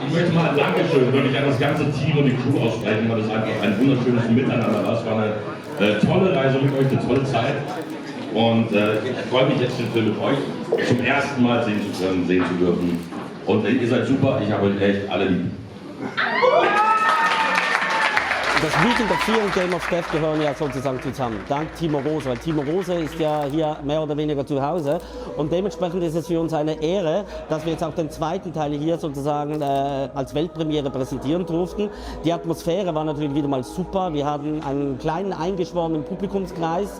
ich möchte mal ein Dankeschön wirklich an das ganze Team und die Crew aussprechen, weil es einfach ein wunderschönes Miteinander war. Es war eine tolle Reise mit euch, eine tolle Zeit. Und ich freue mich jetzt, den Film mit euch zum ersten Mal sehen zu können, sehen zu dürfen. Und ihr seid super, ich habe euch echt alle lieb. Das Weekend of Fear und Game of Death gehören ja sozusagen zusammen, dank Timo Rose, weil Timo Rose ist ja hier mehr oder weniger zu Hause und dementsprechend ist es für uns eine Ehre, dass wir jetzt auch den zweiten Teil hier sozusagen als Weltpremiere präsentieren durften. Die Atmosphäre war natürlich wieder mal super, wir hatten einen kleinen eingeschworenen Publikumskreis,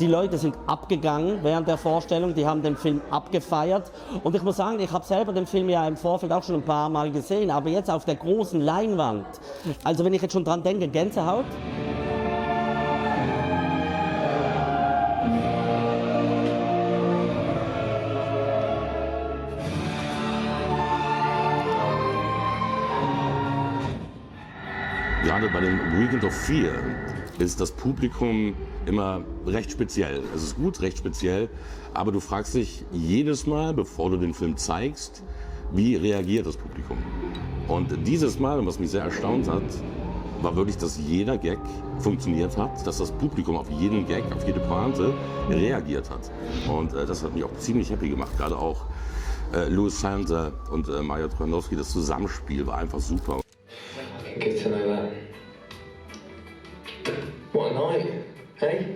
die Leute sind abgegangen während der Vorstellung, die haben den Film abgefeiert und ich muss sagen, ich habe selber den Film ja im Vorfeld auch schon ein paar Mal gesehen, aber jetzt auf der großen Leinwand, also wenn ich jetzt schon dran denke, Gänsehaut. Gerade bei dem Weekend of Fear ist das Publikum immer recht speziell. Es ist gut, recht speziell, aber du fragst dich jedes Mal, bevor du den Film zeigst, wie reagiert das Publikum? Und dieses Mal, was mich sehr erstaunt hat, war wirklich, dass jeder Gag funktioniert hat, dass das Publikum auf jeden Gag, auf jede Pointe reagiert hat. Und das hat mich auch ziemlich happy gemacht. Gerade auch Louis Sander und Maja Trandowski, das Zusammenspiel war einfach super. Good to know that. What a night, hey?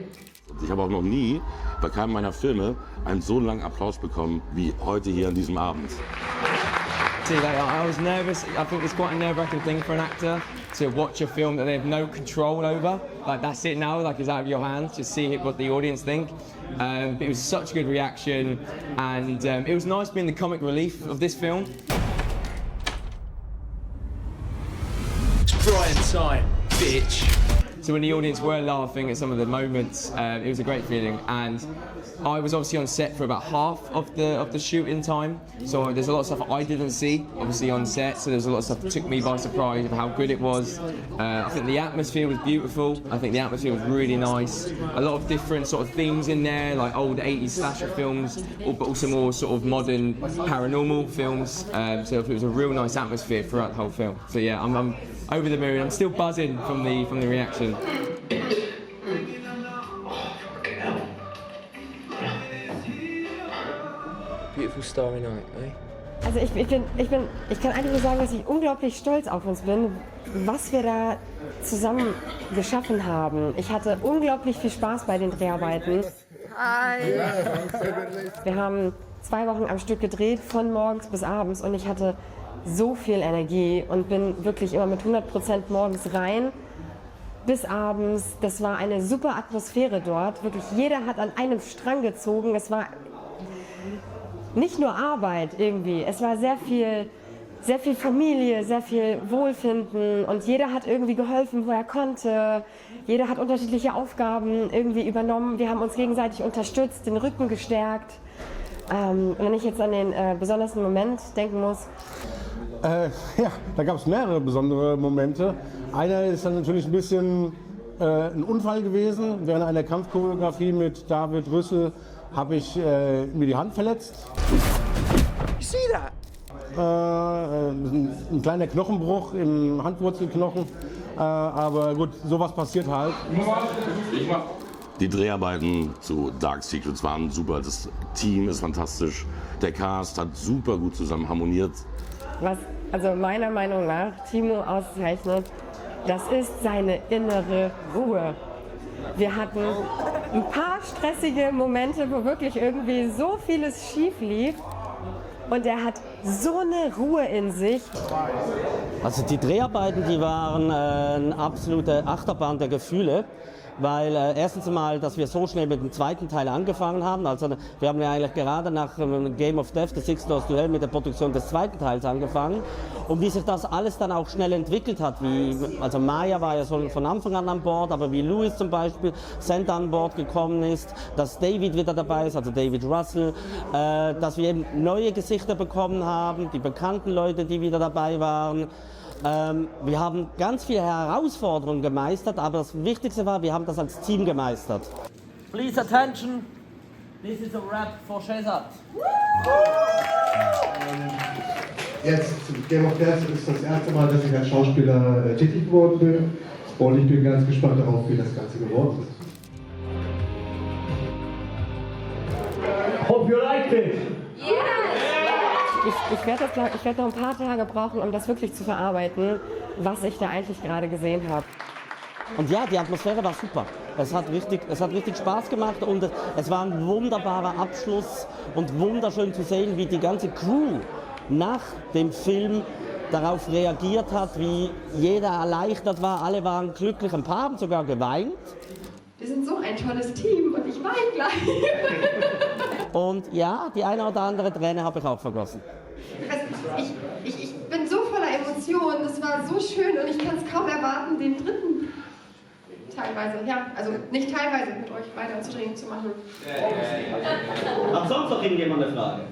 Ich habe auch noch nie bei keinem meiner Filme einen so langen Applaus bekommen wie heute hier an diesem Abend. See, like, I was nervous. I think it's quite a nerve-wracking thing for an actor to watch a film that they have no control over. Like, that's it now, like, it's out of your hands. Just see what the audience think. But it was such a good reaction, and it was nice being the comic relief of this film. It's Brian time, bitch. So when the audience were laughing at some of the moments, it was a great feeling. And I was obviously on set for about half of the shooting time, so there's a lot of stuff I didn't see, obviously on set. So there's a lot of stuff that took me by surprise of how good it was. I think the atmosphere was beautiful. I think the atmosphere was really nice. A lot of different sort of themes in there, like old 80s slasher films, but also more sort of modern paranormal films. So it was a real nice atmosphere throughout the whole film. So yeah, I'm over the moon. I'm still buzzing from the reaction. Beautiful starry night, eh? Also ich kann eigentlich nur sagen, dass ich unglaublich stolz auf uns bin, was wir da zusammen geschaffen haben. Ich hatte unglaublich viel Spaß bei den Dreharbeiten. Hi. Wir haben 2 Wochen am Stück gedreht, von morgens bis abends, und ich hatte so viel Energie und bin wirklich immer mit 100% morgens rein bis abends. Das war eine super Atmosphäre dort. Wirklich jeder hat an einem Strang gezogen. Es war nicht nur Arbeit irgendwie. Es war sehr viel Familie, sehr viel Wohlfinden, und jeder hat irgendwie geholfen, wo er konnte. Jeder hat unterschiedliche Aufgaben irgendwie übernommen. Wir haben uns gegenseitig unterstützt, den Rücken gestärkt. Und wenn ich jetzt an den besondersten Moment denken muss. Ja, da gab es mehrere besondere Momente. Einer ist dann natürlich ein bisschen ein Unfall gewesen. Während einer Kampfchoreografie mit David Rüssel habe ich mir die Hand verletzt. You see that? Ein kleiner Knochenbruch im Handwurzelknochen. Aber gut, sowas passiert halt. Die Dreharbeiten zu Dark Secrets waren super. Das Team ist fantastisch. Der Cast hat super gut zusammen harmoniert. Was also meiner Meinung nach Timo auszeichnet, das ist seine innere Ruhe. Wir hatten ein paar stressige Momente, wo wirklich irgendwie so vieles schief lief, und er hat so eine Ruhe in sich. Also die Dreharbeiten, die waren eine absolute Achterbahn der Gefühle. Weil erstens mal, dass wir so schnell mit dem zweiten Teil angefangen haben. Also wir haben ja eigentlich gerade nach Game of Death, The Six Doors Duell, mit der Produktion des zweiten Teils angefangen. Und wie sich das alles dann auch schnell entwickelt hat. Also Maya war ja schon von Anfang an Bord, aber wie Louis zum Beispiel Sander an Bord gekommen ist, dass David wieder dabei ist, also David Russell, dass wir eben neue Gesichter bekommen haben, die bekannten Leute, die wieder dabei waren. Wir haben ganz viele Herausforderungen gemeistert, aber das Wichtigste war, wir haben das als Team gemeistert. Please attention, this is a rap for Shehzad. Jetzt zu Game of Death ist das erste Mal, dass ich als Schauspieler tätig geworden bin. Und ich bin ganz gespannt darauf, wie das Ganze geworden ist. Hope you liked it! Ich werde noch ein paar Tage brauchen, um das wirklich zu verarbeiten, was ich da eigentlich gerade gesehen habe. Und ja, die Atmosphäre war super. Es hat richtig Spaß gemacht und es war ein wunderbarer Abschluss und wunderschön zu sehen, wie die ganze Crew nach dem Film darauf reagiert hat, wie jeder erleichtert war. Alle waren glücklich, ein paar haben sogar geweint. Wir sind so ein tolles Team und ich weine gleich. Und ja, die eine oder andere Träne habe ich auch vergossen. Ich bin so voller Emotionen, das war so schön und ich kann es kaum erwarten, den dritten teilweise, ja, also nicht teilweise mit euch weiter zu Training zu machen. Hat sonst noch irgendjemand eine Frage?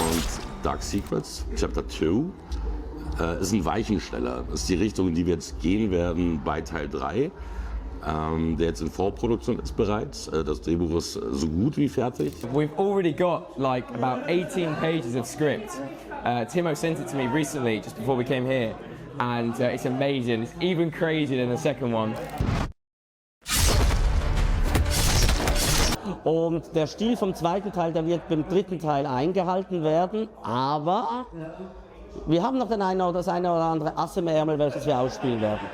Und Dark Secrets, Chapter 2, ist ein Weichensteller. Das ist die Richtung, in die wir jetzt gehen werden bei Teil 3, der jetzt in Vorproduktion ist bereits. Das Drehbuch ist so gut wie fertig. We've already got like about 18 pages of script. Timo sent it to me recently, just before we came here, and it's amazing. It's even crazier than the second one. Und der Stil vom zweiten Teil, der wird beim dritten Teil eingehalten werden, aber wir haben noch das eine oder andere Ass im Ärmel, welches wir ausspielen werden.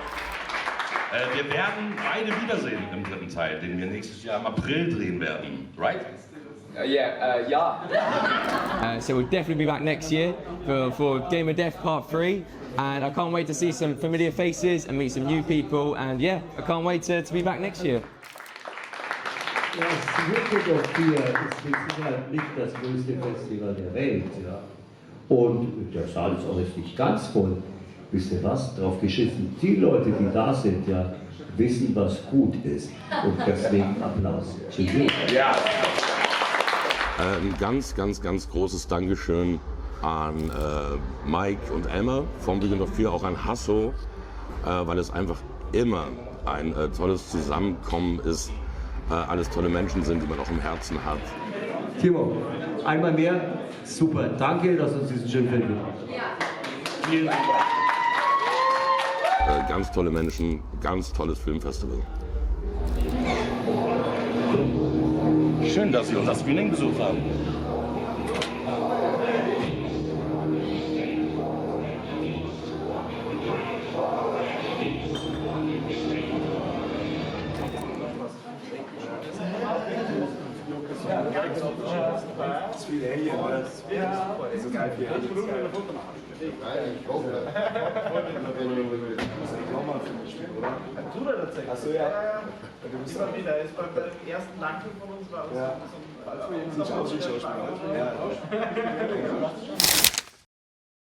Wir werden beide wiedersehen im dritten Teil, den wir nächstes Jahr im April drehen werden, right? So we'll definitely be back next year for Game of Death Part 3, and I can't wait to see some familiar faces and meet some new people, and yeah, I can't wait to be back next year. Das Wicked of Fear ist mit Sicherheit nicht das größte Festival der Welt. Ja? Und der Saal ist auch nicht ganz voll. Wisst ihr was? Drauf geschissen. Die Leute, die da sind, ja, wissen, was gut ist. Und deswegen Applaus. Ja. Ein ganz großes Dankeschön an Mike und Emma vom Wicked of Fear, auch an Hasso, weil es einfach immer ein tolles Zusammenkommen ist. Alles tolle Menschen sind, die man auch im Herzen hat. Timo, einmal mehr, super. Danke, dass du uns diesen schönen Film gemacht hast. Ja. Vielen Dank. Ganz tolle Menschen, ganz tolles Filmfestival. Schön, dass Sie uns das Screening besucht haben. Achso, ja. Du bist immer wieder. Er ist beim ersten Langfilm von uns war das. Ja. Sieht aus wie ein Schauspieler. Ja.